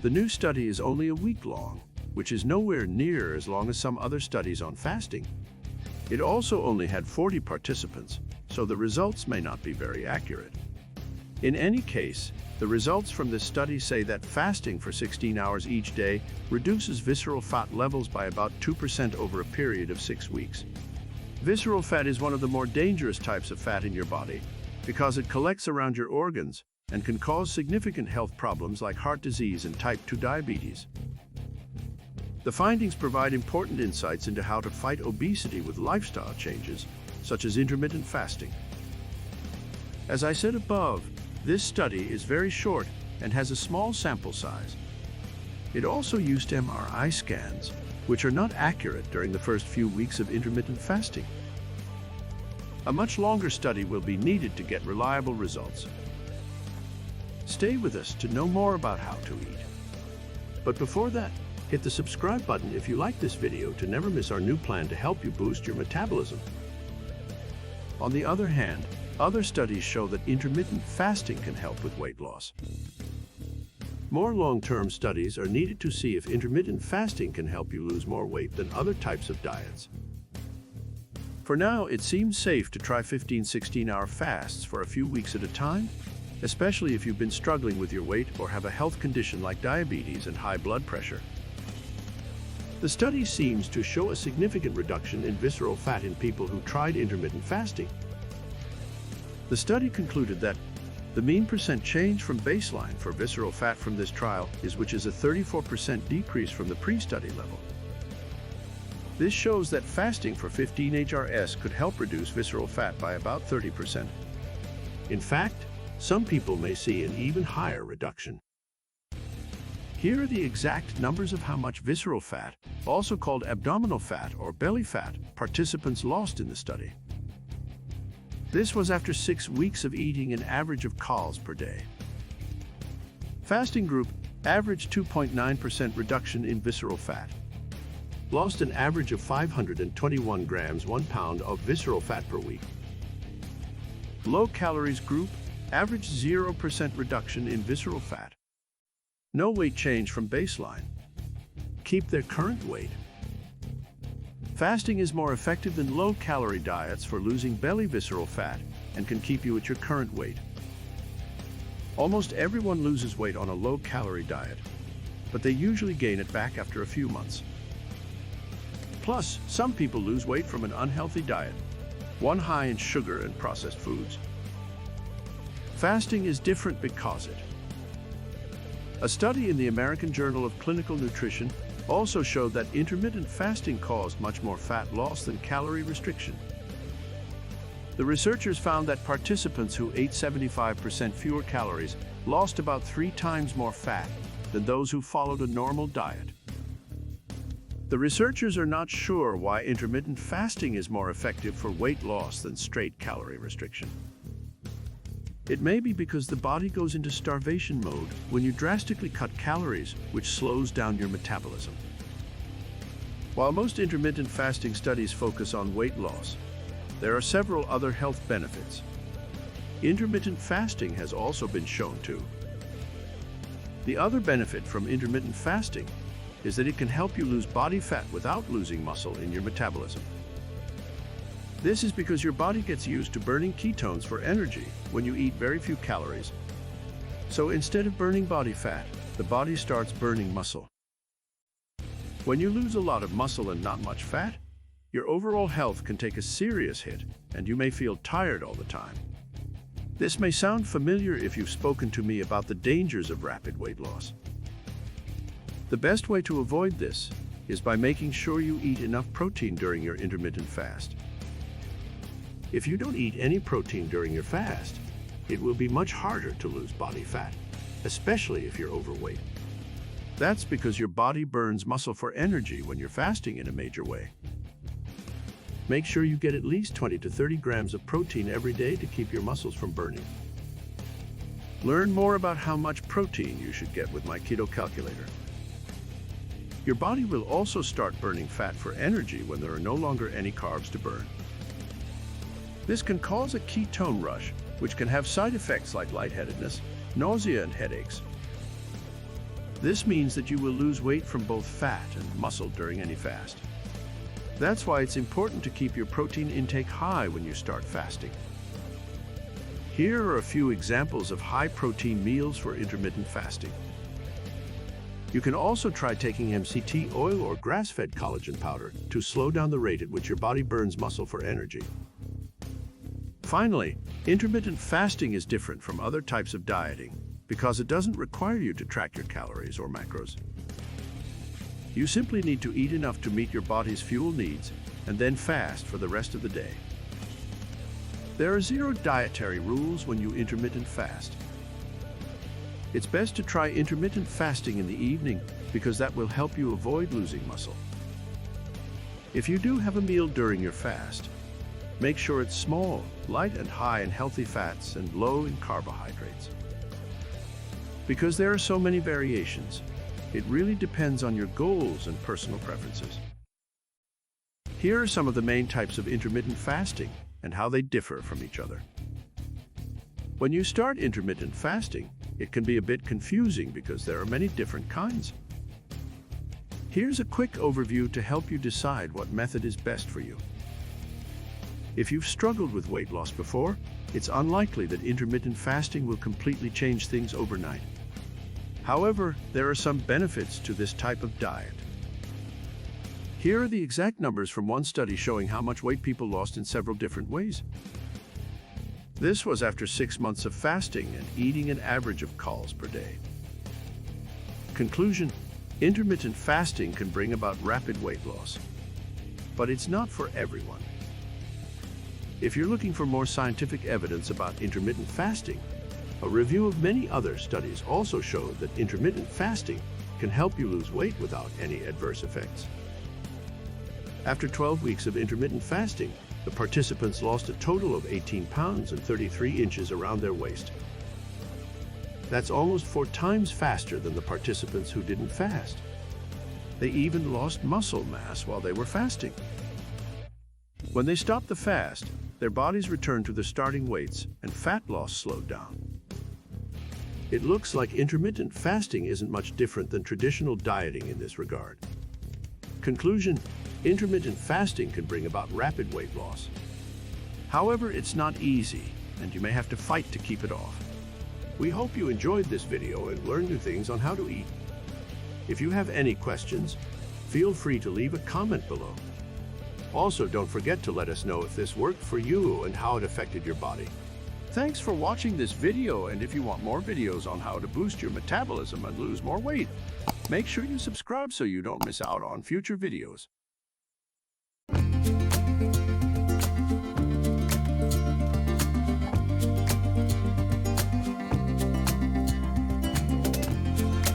The new study is only a week long, which is nowhere near as long as some other studies on fasting. It also only had 40 participants, so the results may not be very accurate. In any case, the results from this study say that fasting for 16 hours each day reduces visceral fat levels by about 2% over a period of 6 weeks. Visceral fat is one of the more dangerous types of fat in your body because it collects around your organs and can cause significant health problems like heart disease and type 2 diabetes. The findings provide important insights into how to fight obesity with lifestyle changes, such as intermittent fasting. As I said above, this study is very short and has a small sample size. It also used MRI scans, which are not accurate during the first few weeks of intermittent fasting. A much longer study will be needed to get reliable results. Stay with us to know more about how to eat. But before that, hit the subscribe button if you like this video to never miss our new plan to help you boost your metabolism. On the other hand, other studies show that intermittent fasting can help with weight loss. More long-term studies are needed to see if intermittent fasting can help you lose more weight than other types of diets. For now, it seems safe to try 15-16-hour fasts for a few weeks at a time, especially if you've been struggling with your weight or have a health condition like diabetes and high blood pressure. The study seems to show a significant reduction in visceral fat in people who tried intermittent fasting. The study concluded that the mean percent change from baseline for visceral fat from this trial is a 34% decrease from the pre-study level. This shows that fasting for 15 HRS could help reduce visceral fat by about 30%. In fact, some people may see an even higher reduction. Here are the exact numbers of how much visceral fat, also called abdominal fat or belly fat, participants lost in the study. This was after 6 weeks of eating an average of calories per day. Fasting group averaged 2.9% reduction in visceral fat. Lost an average of 521 grams 1 pound of visceral fat per week. Low calories group averaged 0% reduction in visceral fat. No weight change from baseline. Keep their current weight. Fasting is more effective than low-calorie diets for losing belly visceral fat and can keep you at your current weight. Almost everyone loses weight on a low-calorie diet, but they usually gain it back after a few months. Plus, some people lose weight from an unhealthy diet, one high in sugar and processed foods. Fasting is different because a study in the American Journal of Clinical Nutrition also showed that intermittent fasting caused much more fat loss than calorie restriction. The researchers found that participants who ate 75% fewer calories lost about 3 times more fat than those who followed a normal diet. The researchers are not sure why intermittent fasting is more effective for weight loss than straight calorie restriction. It may be because the body goes into starvation mode when you drastically cut calories, which slows down your metabolism. While most intermittent fasting studies focus on weight loss, there are several other health benefits. Intermittent fasting has also been shown to. The other benefit from intermittent fasting is that it can help you lose body fat without losing muscle in your metabolism. This is because your body gets used to burning ketones for energy when you eat very few calories. So instead of burning body fat, the body starts burning muscle. When you lose a lot of muscle and not much fat, your overall health can take a serious hit and you may feel tired all the time. This may sound familiar if you've spoken to me about the dangers of rapid weight loss. The best way to avoid this is by making sure you eat enough protein during your intermittent fast. If you don't eat any protein during your fast, it will be much harder to lose body fat, especially if you're overweight. That's because your body burns muscle for energy when you're fasting in a major way. Make sure you get at least 20 to 30 grams of protein every day to keep your muscles from burning. Learn more about how much protein you should get with my keto calculator. Your body will also start burning fat for energy when there are no longer any carbs to burn. This can cause a ketone rush, which can have side effects like lightheadedness, nausea, and headaches. This means that you will lose weight from both fat and muscle during any fast. That's why it's important to keep your protein intake high when you start fasting. Here are a few examples of high-protein meals for intermittent fasting. You can also try taking MCT oil or grass-fed collagen powder to slow down the rate at which your body burns muscle for energy. Finally, intermittent fasting is different from other types of dieting because it doesn't require you to track your calories or macros. You simply need to eat enough to meet your body's fuel needs and then fast for the rest of the day. There are 0 dietary rules when you intermittent fast. It's best to try intermittent fasting in the evening because that will help you avoid losing muscle. If you do have a meal during your fast, make sure it's small, light and high in healthy fats and low in carbohydrates. Because there are so many variations, it really depends on your goals and personal preferences. Here are some of the main types of intermittent fasting and how they differ from each other. When you start intermittent fasting, it can be a bit confusing because there are many different kinds. Here's a quick overview to help you decide what method is best for you. If you've struggled with weight loss before, it's unlikely that intermittent fasting will completely change things overnight. However, there are some benefits to this type of diet. Here are the exact numbers from one study showing how much weight people lost in several different ways. This was after 6 months of fasting and eating an average of calories per day. Conclusion: intermittent fasting can bring about rapid weight loss, but it's not for everyone. If you're looking for more scientific evidence about intermittent fasting, a review of many other studies also showed that intermittent fasting can help you lose weight without any adverse effects. After 12 weeks of intermittent fasting, the participants lost a total of 18 pounds and 33 inches around their waist. That's almost 4 times faster than the participants who didn't fast. They even lost muscle mass while they were fasting. When they stopped the fast, their bodies returned to their starting weights and fat loss slowed down. It looks like intermittent fasting isn't much different than traditional dieting in this regard. Conclusion: intermittent fasting can bring about rapid weight loss. However, it's not easy, and you may have to fight to keep it off. We hope you enjoyed this video and learned new things on how to eat. If you have any questions, feel free to leave a comment below. Also, don't forget to let us know if this worked for you and how it affected your body. Thanks for watching this video, and if you want more videos on how to boost your metabolism and lose more weight, make sure you subscribe so you don't miss out on future videos.